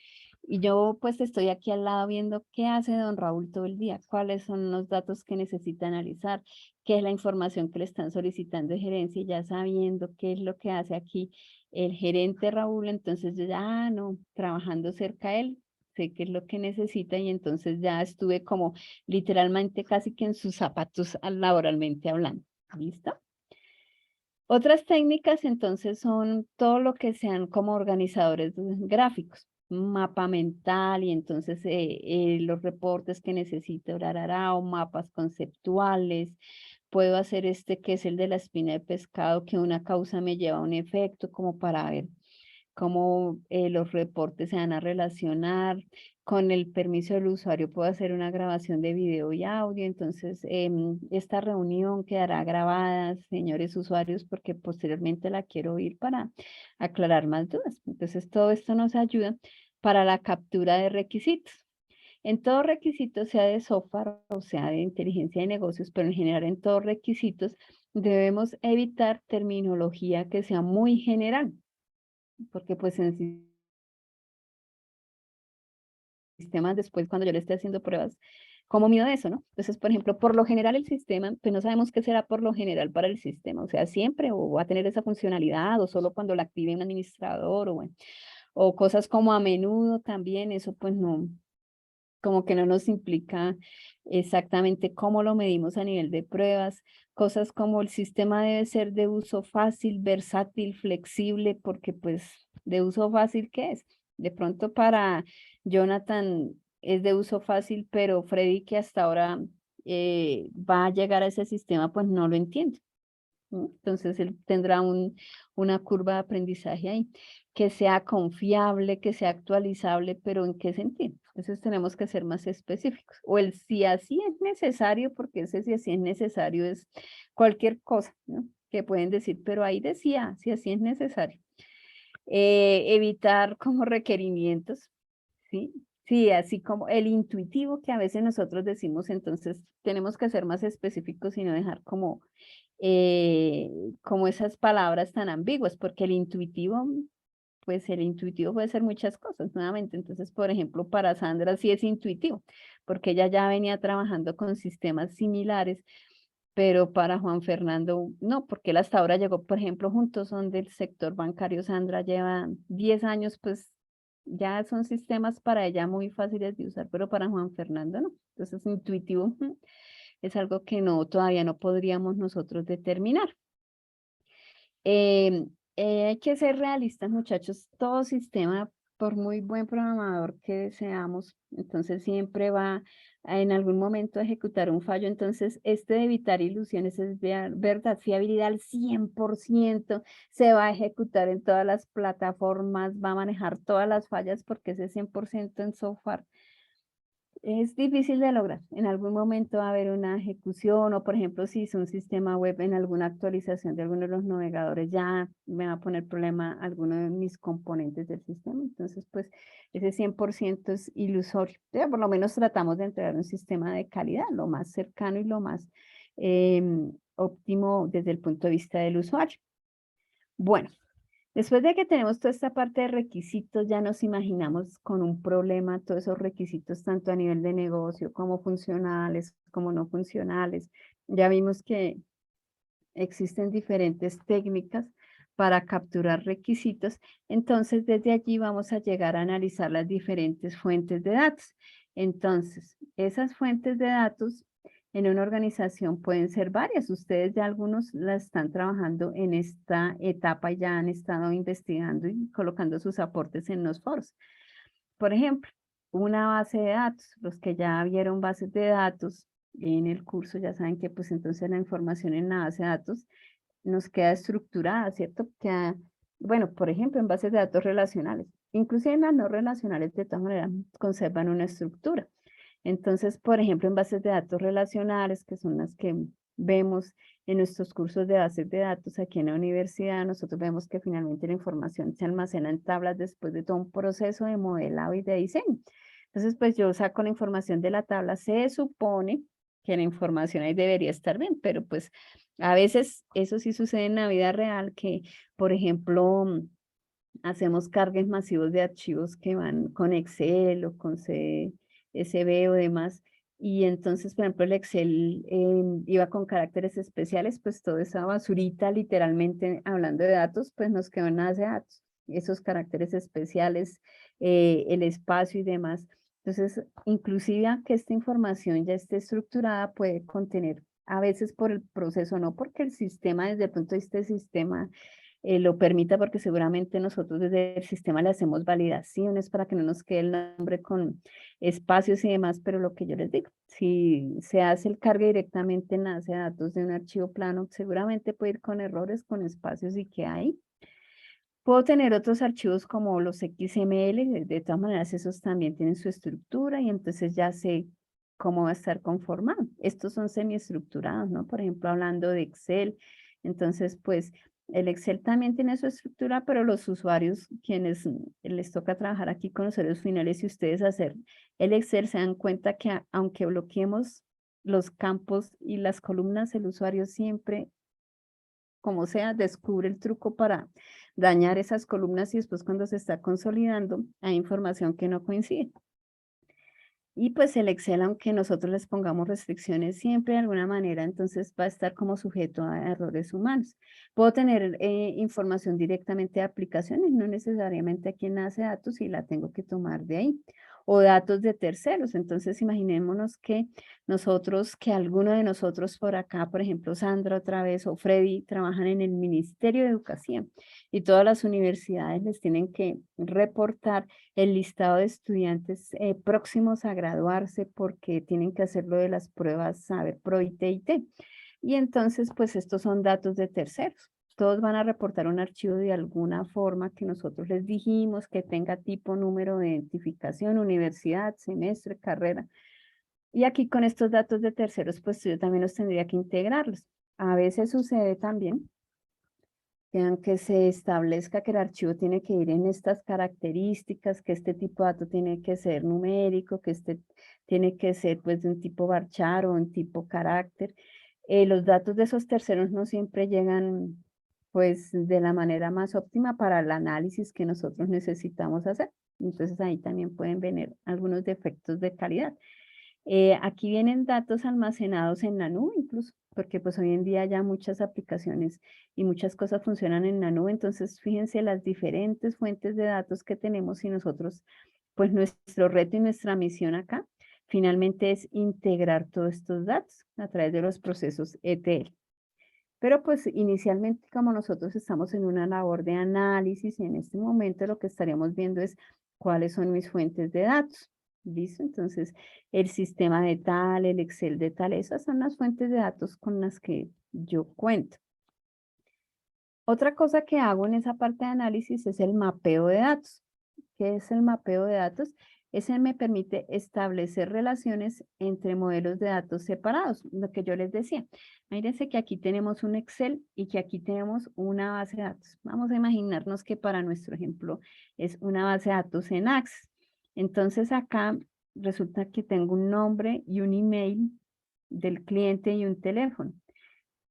Y yo pues estoy aquí al lado viendo qué hace don Raúl todo el día, cuáles son los datos que necesita analizar, qué es la información que le están solicitando de gerencia, y ya sabiendo qué es lo que hace aquí el gerente Raúl, entonces yo ya, no, trabajando cerca a él, sé qué es lo que necesita y entonces ya estuve como literalmente casi que en sus zapatos laboralmente hablando. ¿Listo? Otras técnicas entonces son todo lo que sean como organizadores gráficos, mapa mental y entonces los reportes que necesito, o mapas conceptuales. Puedo hacer este que es el de la espina de pescado, que una causa me lleva a un efecto como para ver cómo los reportes se van a relacionar. Con el permiso del usuario puedo hacer una grabación de video y audio, entonces esta reunión quedará grabada, señores usuarios, porque posteriormente la quiero oír para aclarar más dudas. Entonces todo esto nos ayuda para la captura de requisitos. En todo requisito, sea de software o sea de inteligencia de negocios, pero en general en todos requisitos, debemos evitar terminología que sea muy general, porque pues en sistemas después cuando yo le esté haciendo pruebas, como mido eso, ¿no? Entonces, por ejemplo, por lo general el sistema, pues no sabemos qué será por lo general para el sistema, o sea, siempre o va a tener esa funcionalidad o solo cuando la active un administrador o bueno, o cosas como a menudo también, eso pues no, como que no nos implica exactamente cómo lo medimos a nivel de pruebas, cosas como el sistema debe ser de uso fácil, versátil, flexible, porque pues de uso fácil, ¿qué es? De pronto para Jonathan es de uso fácil, pero Freddy que hasta ahora va a llegar a ese sistema, pues no lo entiende. ¿No? Entonces él tendrá una curva de aprendizaje ahí, que sea confiable, que sea actualizable, pero ¿en qué sentido? Entonces tenemos que ser más específicos. O el si así es necesario, porque ese si así es necesario es cualquier cosa, ¿no? Que pueden decir, pero ahí decía, si así es necesario. Evitar como requerimientos, ¿sí? Sí, así como el intuitivo que a veces nosotros decimos, entonces tenemos que ser más específicos y no dejar eh, como esas palabras tan ambiguas, porque el intuitivo, pues el intuitivo puede ser muchas cosas, nuevamente. Entonces, por ejemplo, para Sandra sí es intuitivo, porque ella ya venía trabajando con sistemas similares, pero para Juan Fernando no, porque él hasta ahora llegó, por ejemplo, juntos son del sector bancario. Sandra lleva 10 años, pues ya son sistemas para ella muy fáciles de usar, pero para Juan Fernando no. Entonces, intuitivo es algo que no, todavía no podríamos nosotros determinar. Em, hay que ser realistas, muchachos. Todo sistema, por muy buen programador que seamos, entonces siempre va en algún momento a ejecutar un fallo. Entonces, este de evitar ilusiones es verdad, fiabilidad al 100%, se va a ejecutar en todas las plataformas, va a manejar todas las fallas porque ese 100% en software es difícil de lograr. En algún momento va a haber una ejecución o, por ejemplo, si es un sistema web en alguna actualización de alguno de los navegadores, ya me va a poner problema alguno de mis componentes del sistema. Entonces, pues ese 100% es ilusorio. Ya, por lo menos tratamos de entregar un sistema de calidad, lo más cercano y lo más óptimo desde el punto de vista del usuario. Bueno, después de que tenemos toda esta parte de requisitos, ya nos imaginamos con un problema todos esos requisitos, tanto a nivel de negocio como funcionales, como no funcionales. Ya vimos que existen diferentes técnicas para capturar requisitos. Entonces, desde allí vamos a llegar a analizar las diferentes fuentes de datos. Entonces, esas fuentes de datos en una organización pueden ser varias. Ustedes ya algunos las están trabajando en esta etapa y ya han estado investigando y colocando sus aportes en los foros. Por ejemplo, una base de datos. Los que ya vieron bases de datos en el curso, ya saben que pues entonces la información en la base de datos nos queda estructurada, ¿cierto? Queda, bueno, por ejemplo, en bases de datos relacionales. Inclusive en las no relacionales, de todas maneras, conservan una estructura. Entonces, por ejemplo, en bases de datos relacionales, que son las que vemos en nuestros cursos de bases de datos aquí en la universidad, nosotros vemos que finalmente la información se almacena en tablas después de todo un proceso de modelado y de diseño. Entonces, pues yo saco la información de la tabla, se supone que la información ahí debería estar bien, pero pues a veces eso sí sucede en la vida real, que por ejemplo hacemos cargues masivos de archivos que van con Excel o con CSV o demás. Y entonces, por ejemplo, el Excel iba con caracteres especiales, pues toda esa basurita, literalmente hablando de datos, pues nos quedó en la base de datos. Esos caracteres especiales, el espacio y demás. Entonces, inclusive que esta información ya esté estructurada, puede contener, a veces por el proceso, no porque el sistema, desde el punto de vista del sistema, lo permita, porque seguramente nosotros desde el sistema le hacemos validaciones para que no nos quede el nombre con espacios y demás, pero lo que yo les digo, si se hace el cargue directamente en la base de datos de un archivo plano, seguramente puede ir con errores, con espacios y que hay. Puedo tener otros archivos como los XML, de todas maneras esos también tienen su estructura y entonces ya sé cómo va a estar conformado. Estos son semiestructurados, ¿no? Por ejemplo, hablando de Excel, entonces pues el Excel también tiene su estructura, pero los usuarios, quienes les toca trabajar aquí con los usuarios finales y ustedes hacer el Excel, se dan cuenta que aunque bloqueemos los campos y las columnas, el usuario siempre como sea, descubre el truco para dañar esas columnas y después cuando se está consolidando hay información que no coincide. Y pues el Excel, aunque nosotros les pongamos restricciones siempre de alguna manera, entonces va a estar como sujeto a errores humanos. Puedo tener información directamente de aplicaciones, no necesariamente aquí en la base de datos, y la tengo que tomar de ahí. O datos de terceros. Entonces imaginémonos que nosotros, que alguno de nosotros por acá, por ejemplo, Sandra otra vez o Freddy, trabajan en el Ministerio de Educación y todas las universidades les tienen que reportar el listado de estudiantes próximos a graduarse porque tienen que hacerlo de las pruebas Saber Pro y TIT. Y entonces, pues estos son datos de terceros. Todos van a reportar un archivo de alguna forma que nosotros les dijimos que tenga tipo, número de identificación, universidad, semestre, carrera. Y aquí con estos datos de terceros, pues yo también los tendría que integrarlos. A veces sucede también que se establezca que el archivo tiene que ir en estas características, que este tipo de dato tiene que ser numérico, que este tiene que ser pues de un tipo varchar o un tipo carácter. Los datos de esos terceros no siempre llegan pues de la manera más óptima para el análisis que nosotros necesitamos hacer. Entonces ahí también pueden venir algunos defectos de calidad. Aquí vienen datos almacenados en la nube incluso, porque pues hoy en día ya muchas aplicaciones y muchas cosas funcionan en la nube, entonces fíjense las diferentes fuentes de datos que tenemos y nosotros, pues nuestro reto y nuestra misión acá finalmente es integrar todos estos datos a través de los procesos ETL. Pero pues inicialmente como nosotros estamos en una labor de análisis, en este momento lo que estaríamos viendo es cuáles son mis fuentes de datos. ¿Listo? Entonces, el sistema de tal, el Excel de tal, esas son las fuentes de datos con las que yo cuento. Otra cosa que hago en esa parte de análisis es el mapeo de datos. ¿Qué es el mapeo de datos? Ese me permite establecer relaciones entre modelos de datos separados, lo que yo les decía. Mírense que aquí tenemos un Excel y que aquí tenemos una base de datos. Vamos a imaginarnos que para nuestro ejemplo es una base de datos en Access. Entonces acá resulta que tengo un nombre y un email del cliente y un teléfono.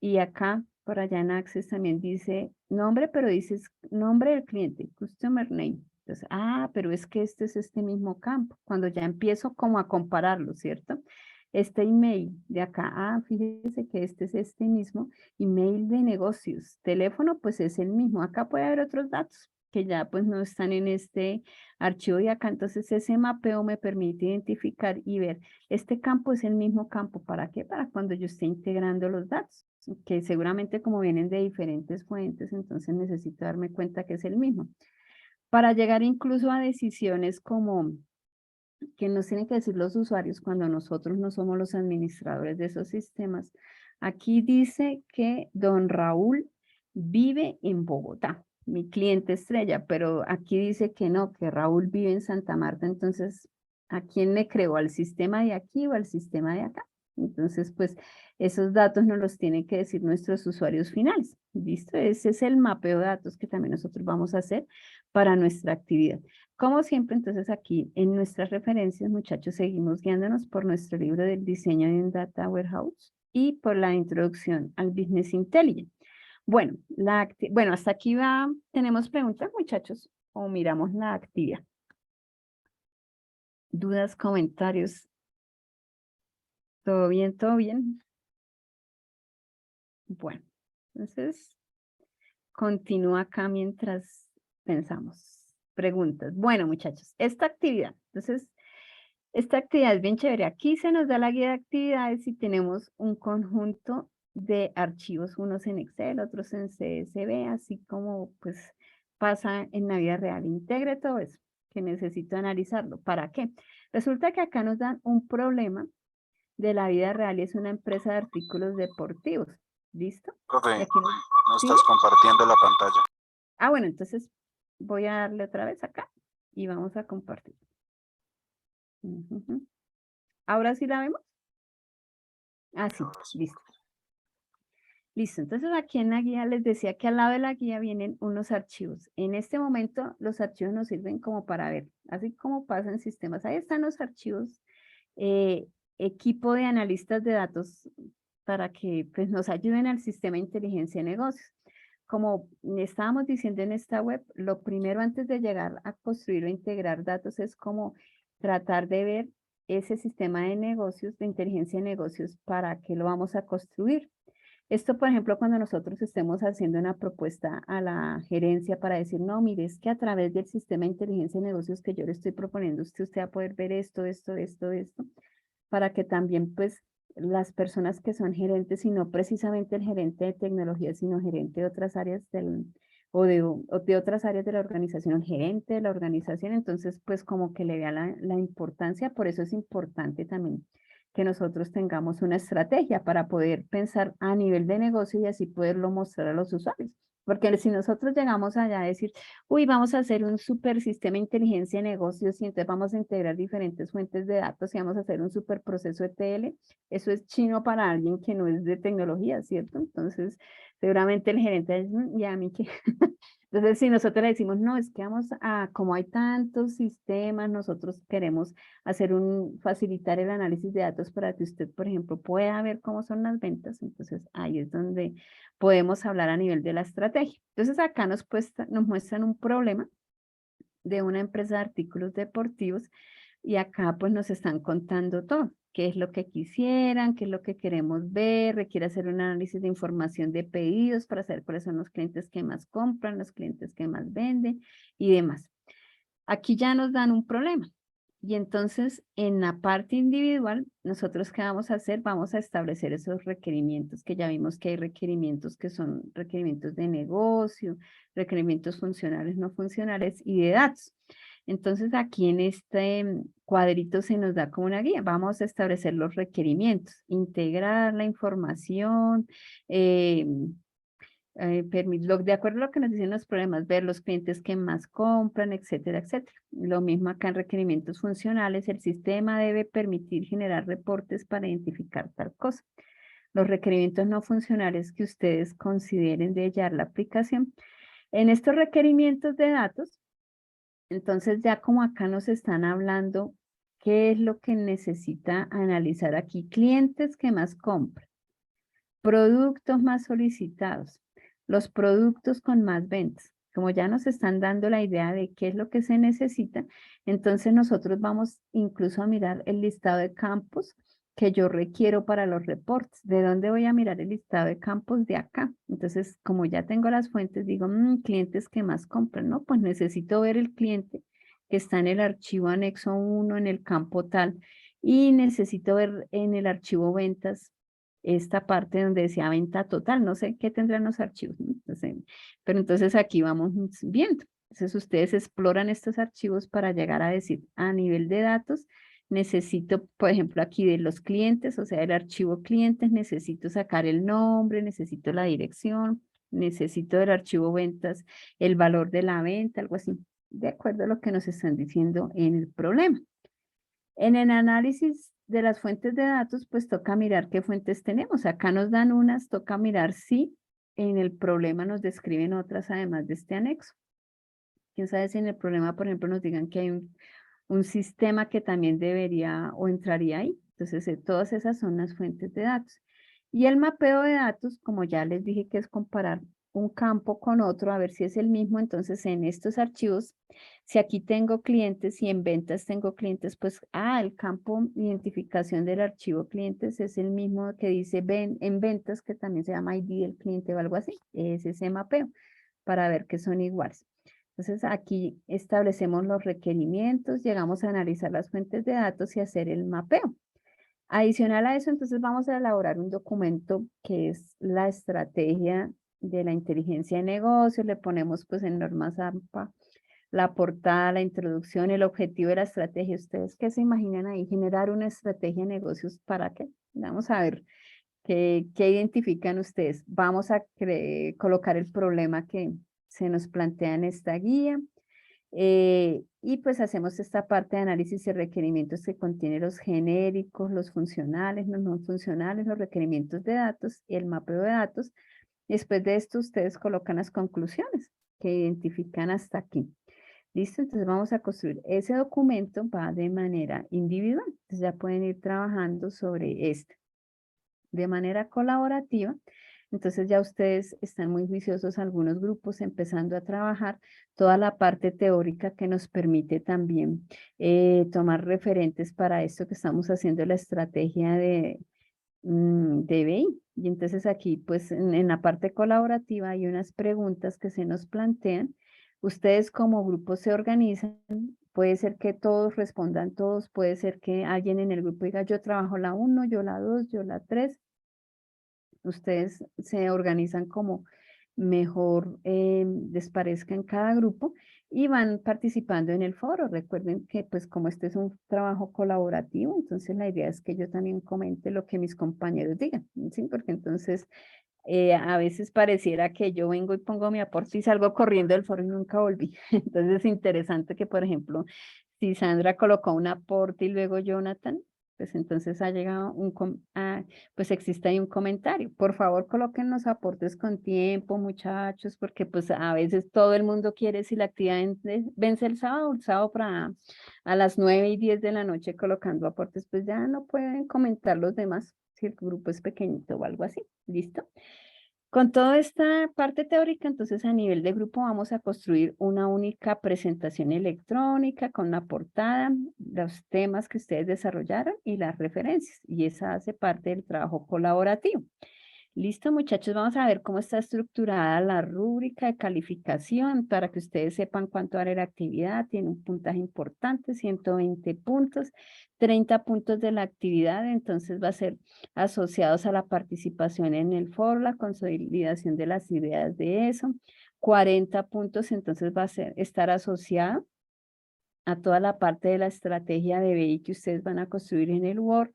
Y acá, por allá en Access también dice nombre, pero dices nombre del cliente, customer name. Entonces, pero es que este es este mismo campo. Cuando ya empiezo como a compararlo, ¿cierto? Este email de acá, fíjese que este es este mismo email de negocios. Teléfono, pues es el mismo. Acá puede haber otros datos que ya pues no están en este archivo de acá. Entonces ese mapeo me permite identificar y ver, este campo es el mismo campo. ¿Para qué? Para cuando yo esté integrando los datos, que seguramente como vienen de diferentes fuentes, entonces necesito darme cuenta que es el mismo. Para llegar incluso a decisiones como que nos tienen que decir los usuarios cuando nosotros no somos los administradores de esos sistemas. Aquí dice que don Raúl vive en Bogotá, mi cliente estrella, pero aquí dice que no, que Raúl vive en Santa Marta. Entonces, ¿a quién le creo? ¿Al sistema de aquí o al sistema de acá? Entonces, pues, esos datos nos los tienen que decir nuestros usuarios finales. ¿Listo? Ese es el mapeo de datos que también nosotros vamos a hacer para nuestra actividad. Como siempre, entonces aquí en nuestras referencias, muchachos, seguimos guiándonos por nuestro libro del diseño de un Data Warehouse y por la introducción al Business Intelligence. Bueno, bueno, hasta aquí tenemos preguntas, muchachos, o miramos la actividad. ¿Dudas, comentarios? ¿Todo bien, todo bien? Bueno, entonces continúa acá mientras pensamos. Preguntas. Bueno, muchachos, esta actividad, entonces, esta actividad es bien chévere. Aquí se nos da la guía de actividades y tenemos un conjunto de archivos, unos en Excel, otros en CSV, así como pues pasa en la vida real. Integre todo eso, que necesito analizarlo. ¿Para qué? Resulta que acá nos dan un problema de la vida real y es una empresa de artículos deportivos. ¿Listo? Profe, Y aquí no ¿sí? estás compartiendo la pantalla. Ah, bueno, entonces voy a darle otra vez acá y vamos a compartir. Ujú. ¿Ahora sí la vemos? Ah, sí, listo. Listo, entonces aquí en la guía les decía que al lado de la guía vienen unos archivos. En este momento los archivos nos sirven como para ver, así como pasa en sistemas. Ahí están los archivos, equipo de analistas de datos para que pues, nos ayuden al sistema de inteligencia de negocios. Como estábamos diciendo en esta web, lo primero antes de llegar a construir o integrar datos es como tratar de ver ese sistema de negocios, de inteligencia de negocios, para qué lo vamos a construir. Esto, por ejemplo, cuando nosotros estemos haciendo una propuesta a la gerencia para decir, no, mire, es que a través del sistema de inteligencia de negocios que yo le estoy proponiendo, usted va a poder ver esto, para que también, pues, las personas que son gerentes, y no precisamente el gerente de tecnología, sino gerente de otras áreas o de otras áreas de la organización, el gerente de la organización, entonces, pues, como que le vea la importancia, por eso es importante también que nosotros tengamos una estrategia para poder pensar a nivel de negocio y así poderlo mostrar a los usuarios. Porque si nosotros llegamos allá a decir, uy, vamos a hacer un super sistema de inteligencia de negocios y entonces vamos a integrar diferentes fuentes de datos y vamos a hacer un super proceso ETL, eso es chino para alguien que no es de tecnología, ¿cierto? Entonces, seguramente el gerente dice, ¿y a mí qué? Entonces, si nosotros le decimos, no, es que vamos a, como hay tantos sistemas, nosotros queremos facilitar el análisis de datos para que usted, por ejemplo, pueda ver cómo son las ventas. Entonces, ahí es donde podemos hablar a nivel de la estrategia. Entonces, acá nos muestran un problema de una empresa de artículos deportivos y acá pues nos están contando todo, qué es lo que quisieran, qué es lo que queremos ver, requiere hacer un análisis de información de pedidos para saber cuáles son los clientes que más compran, los clientes que más venden y demás. Aquí ya nos dan un problema. Y entonces, en la parte individual, nosotros ¿qué vamos a hacer? Vamos a establecer esos requerimientos, que ya vimos que hay requerimientos que son requerimientos de negocio, requerimientos funcionales, no funcionales y de datos. Entonces, aquí en este cuadrito se nos da como una guía. Vamos a establecer los requerimientos, integrar la información, de acuerdo a lo que nos dicen los problemas, ver los clientes que más compran, etcétera, etcétera. Lo mismo acá en requerimientos funcionales, el sistema debe permitir generar reportes para identificar tal cosa. Los requerimientos no funcionales que ustedes consideren de hallar la aplicación. En estos requerimientos de datos, entonces ya como acá nos están hablando, ¿qué es lo que necesita analizar aquí? Clientes que más compran, productos más solicitados, los productos con más ventas. Como ya nos están dando la idea de qué es lo que se necesita, entonces nosotros vamos incluso a mirar el listado de campos que yo requiero para los reportes. ¿De dónde voy a mirar el listado de campos? De acá. Entonces, como ya tengo las fuentes, digo, clientes que más compran, ¿no? Pues necesito ver el cliente que está en el archivo anexo 1, en el campo tal, y necesito ver en el archivo ventas esta parte donde decía venta total, no sé qué tendrán los archivos, ¿no? Entonces, pero entonces aquí vamos viendo. Entonces ustedes exploran estos archivos para llegar a decir, a nivel de datos, necesito, por ejemplo, aquí de los clientes, o sea, el archivo clientes, necesito sacar el nombre, necesito la dirección, necesito del archivo ventas, el valor de la venta, algo así, de acuerdo a lo que nos están diciendo en el problema. En el análisis de las fuentes de datos, pues toca mirar qué fuentes tenemos. Acá nos dan unas, toca mirar si en el problema nos describen otras además de este anexo. Quién sabe si en el problema, por ejemplo, nos digan que hay un sistema que también debería o entraría ahí. Entonces, todas esas son las fuentes de datos. Y el mapeo de datos, como ya les dije, que es comparar un campo con otro, a ver si es el mismo. Entonces, en estos archivos, si aquí tengo clientes y en ventas tengo clientes, pues, el campo identificación del archivo clientes es el mismo que dice en ventas, que también se llama ID del cliente o algo así. Es ese mapeo para ver que son iguales. Entonces aquí establecemos los requerimientos, llegamos a analizar las fuentes de datos y hacer el mapeo. Adicional a eso, entonces vamos a elaborar un documento que es la estrategia de la inteligencia de negocios. Le ponemos pues en normas AMPA la portada, la introducción, el objetivo de la estrategia. ¿Ustedes qué se imaginan ahí? Generar una estrategia de negocios ¿para qué? Vamos a ver qué identifican ustedes. Vamos a colocar el problema que se nos plantea en esta guía. Y pues hacemos esta parte de análisis y requerimientos que contiene los genéricos, los funcionales, los no funcionales, los requerimientos de datos y el mapeo de datos. Después de esto, ustedes colocan las conclusiones que identifican hasta aquí. ¿Listo? Entonces vamos a construir. Ese documento va de manera individual. Entonces ya pueden ir trabajando sobre esto de manera colaborativa. Entonces ya ustedes están muy juiciosos, algunos grupos empezando a trabajar toda la parte teórica que nos permite también tomar referentes para esto que estamos haciendo, la estrategia de BI. Y entonces aquí, pues en la parte colaborativa hay unas preguntas que se nos plantean. Ustedes como grupo se organizan, puede ser que todos respondan todos, puede ser que alguien en el grupo diga yo trabajo la 1, yo la 2, yo la 3. Ustedes se organizan como mejor les parezca en cada grupo y van participando en el foro. Recuerden que pues como este es un trabajo colaborativo, entonces la idea es que yo también comente lo que mis compañeros digan, ¿sí? Porque entonces a veces pareciera que yo vengo y pongo mi aporte y salgo corriendo del foro y nunca volví. Entonces es interesante que, por ejemplo, si Sandra colocó un aporte y luego Jonathan, pues entonces ha llegado pues existe ahí un comentario. Por favor, coloquen los aportes con tiempo, muchachos, porque pues a veces todo el mundo quiere, si la actividad vence el sábado para a las 9:10 de la noche colocando aportes, pues ya no pueden comentar los demás si el grupo es pequeñito o algo así. ¿Listo? Con toda esta parte teórica, entonces a nivel de grupo vamos a construir una única presentación electrónica con la portada, los temas que ustedes desarrollaron y las referencias. Y esa hace parte del trabajo colaborativo. Listo, muchachos, vamos a ver cómo está estructurada la rúbrica de calificación para que ustedes sepan cuánto vale la actividad. Tiene un puntaje importante, 120 puntos, 30 puntos de la actividad, entonces va a ser asociados a la participación en el foro, la consolidación de las ideas de eso. 40 puntos, entonces va a estar asociado a toda la parte de la estrategia de BI que ustedes van a construir en el Word.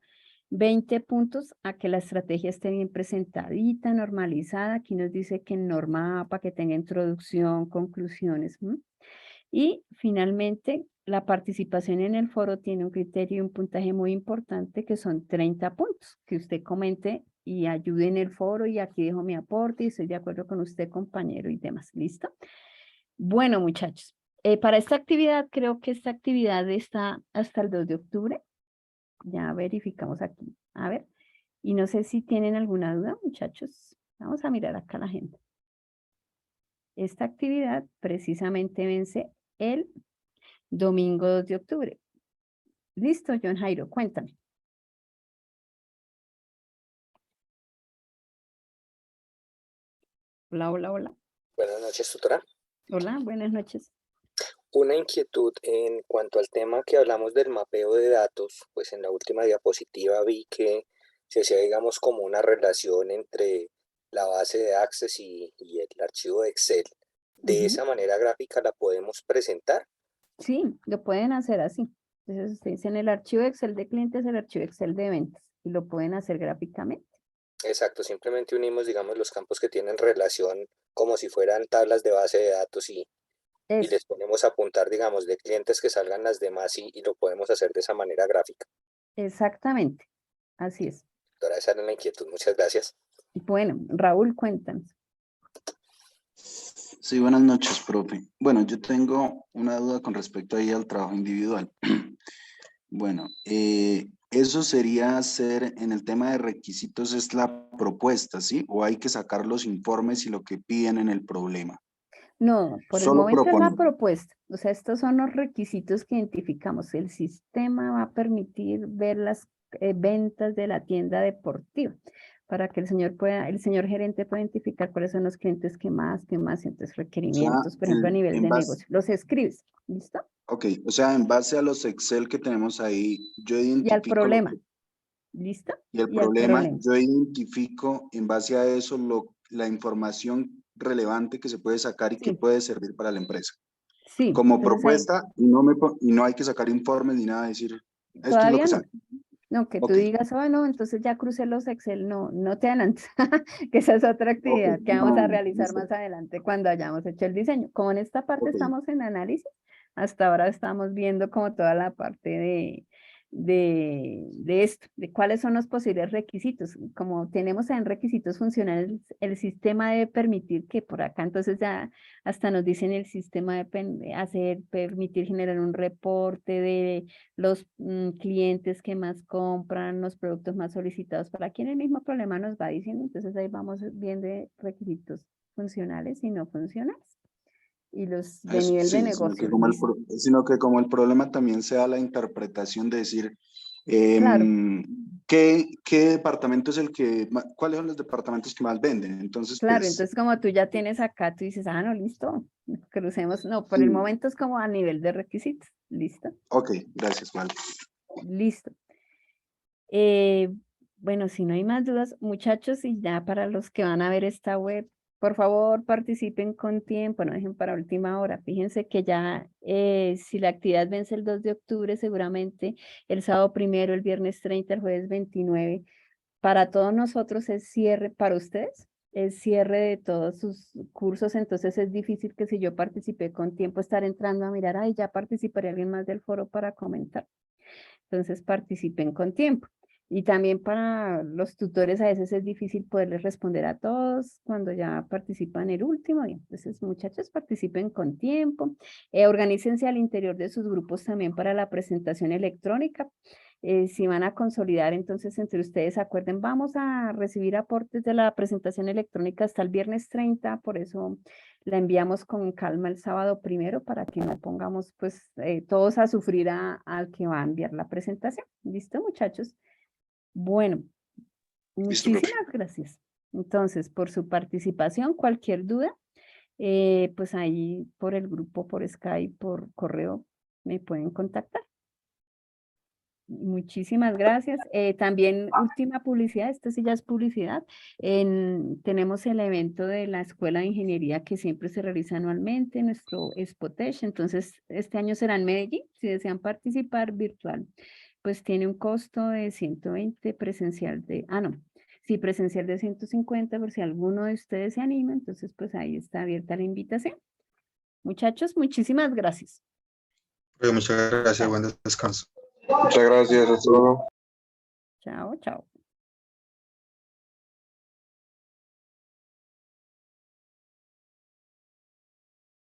20 puntos a que la estrategia esté bien presentadita, normalizada. Aquí nos dice que en norma para que tenga introducción, conclusiones. Y finalmente, la participación en el foro tiene un criterio y un puntaje muy importante que son 30 puntos, que usted comente y ayude en el foro y aquí dejo mi aporte y estoy de acuerdo con usted, compañero y demás. ¿Listo? Bueno, muchachos, para esta actividad, creo que esta actividad está hasta el 2 de octubre. Ya verificamos aquí. A ver. Y no sé si tienen alguna duda, muchachos. Vamos a mirar acá la gente. Esta actividad precisamente vence el domingo 2 de octubre. Listo, John Jairo, cuéntame. Hola, hola, hola. Buenas noches, tutora. Hola, buenas noches. Una inquietud en cuanto al tema que hablamos del mapeo de datos, pues en la última diapositiva vi que se hacía, digamos, como una relación entre la base de Access y el archivo de Excel. de esa manera gráfica la podemos presentar. Sí, lo pueden hacer así. Entonces ustedes en el archivo Excel de clientes, el archivo Excel de ventas, y lo pueden hacer gráficamente. Exacto, simplemente unimos, digamos, los campos que tienen relación como si fueran tablas de base de datos y Eso, les ponemos a apuntar, digamos, de clientes que salgan las demás y lo podemos hacer de esa manera gráfica. exactamente. Así es. Doctora, esa era la inquietud. Muchas gracias. Bueno, Raúl, cuéntanos. Sí, buenas noches, profe. Bueno, yo tengo una duda con respecto ahí al trabajo individual. Bueno, eso sería hacer en el tema de requisitos, es la propuesta, ¿sí? O hay que sacar los informes y lo que piden en el problema. No, por el Solo momento es la proponer. propuesta. O sea, estos son los requisitos que identificamos. El sistema va a permitir ver las ventas de la tienda deportiva para que el señor gerente pueda identificar cuáles son los clientes que más, entonces O sea, requerimientos, por ejemplo, a nivel en de base, negocio. Los escribes, ¿listo? ok, o sea, en base a los Excel que tenemos ahí, yo Y al identifico lo problema, que, ¿listo? y el Y al problema, problema. yo identifico en base a eso la información relevante que se puede sacar y que Sí, puede servir para la empresa. sí. Como Entonces ahí, propuesta y no hay que sacar informes ni nada, decir, esto es lo todavía que no. sale. No, que tú Ok, digas, oh, no, entonces ya crucé los Excel, no, no te adelantes, que esa es otra ok, actividad que vamos a no, realizar listo, más adelante cuando hayamos hecho el diseño. Como en esta parte ok. estamos en análisis, hasta ahora estamos viendo como toda la parte de esto, de cuáles son los posibles requisitos. Como tenemos en requisitos funcionales, el sistema debe permitir que por acá, entonces ya hasta nos dicen el sistema de permitir generar un reporte de los clientes que más compran, los productos más solicitados. Para aquí en el mismo problema nos va diciendo, entonces ahí vamos viendo requisitos funcionales y no funcionales. Y los de Eso, nivel de sí, negocio, listo. sino que como el problema también sea la interpretación de decir, Claro, ¿qué departamento es el que, cuáles son los departamentos que más venden? Entonces, claro, pues, entonces como tú ya tienes acá, tú dices, ah, no, listo, crucemos, no, por el sí, momento es como a nivel de requisitos, listo, ok, gracias, Juan. listo. Eh, bueno, si no hay más dudas, muchachos, y ya para los que van a ver esta web, por favor participen con tiempo, no dejen para última hora. Fíjense que ya si la actividad vence el 2 de octubre, seguramente el sábado primero, el viernes 30, el jueves 29, para todos nosotros es cierre, para ustedes, es cierre de todos sus cursos, entonces es difícil que si yo participé con tiempo estar entrando a mirar, ay, ya participaré alguien más del foro para comentar. Entonces participen con tiempo. Y también para los tutores a veces es difícil poderles responder a todos cuando ya participan el último día. Entonces, muchachos, participen con tiempo. Organícense al interior de sus grupos también para la presentación electrónica. Si van a consolidar, entonces entre ustedes acuerden, vamos a recibir aportes de la presentación electrónica hasta el viernes 30, por eso la enviamos con calma el sábado primero para que no pongamos pues todos a sufrir al que va a enviar la presentación. ¿Listo, muchachos? Bueno, Listo, profe. muchísimas gracias. Entonces, por su participación, cualquier duda, pues ahí por el grupo, por Skype, por correo, me pueden contactar. Muchísimas gracias. También última publicidad, esto sí ya es publicidad. Tenemos el evento de la Escuela de Ingeniería que siempre se realiza anualmente, nuestro Spotech. Entonces, este año será en Medellín. Si desean participar virtual, pues tiene un costo de 120 presencial no, sí, presencial de 150 por si alguno de ustedes se anima. Entonces, pues ahí está abierta la invitación. Muchachos, muchísimas gracias. Muchas gracias, Chao, buen descanso. Muchas gracias, hasta luego. chao, chao.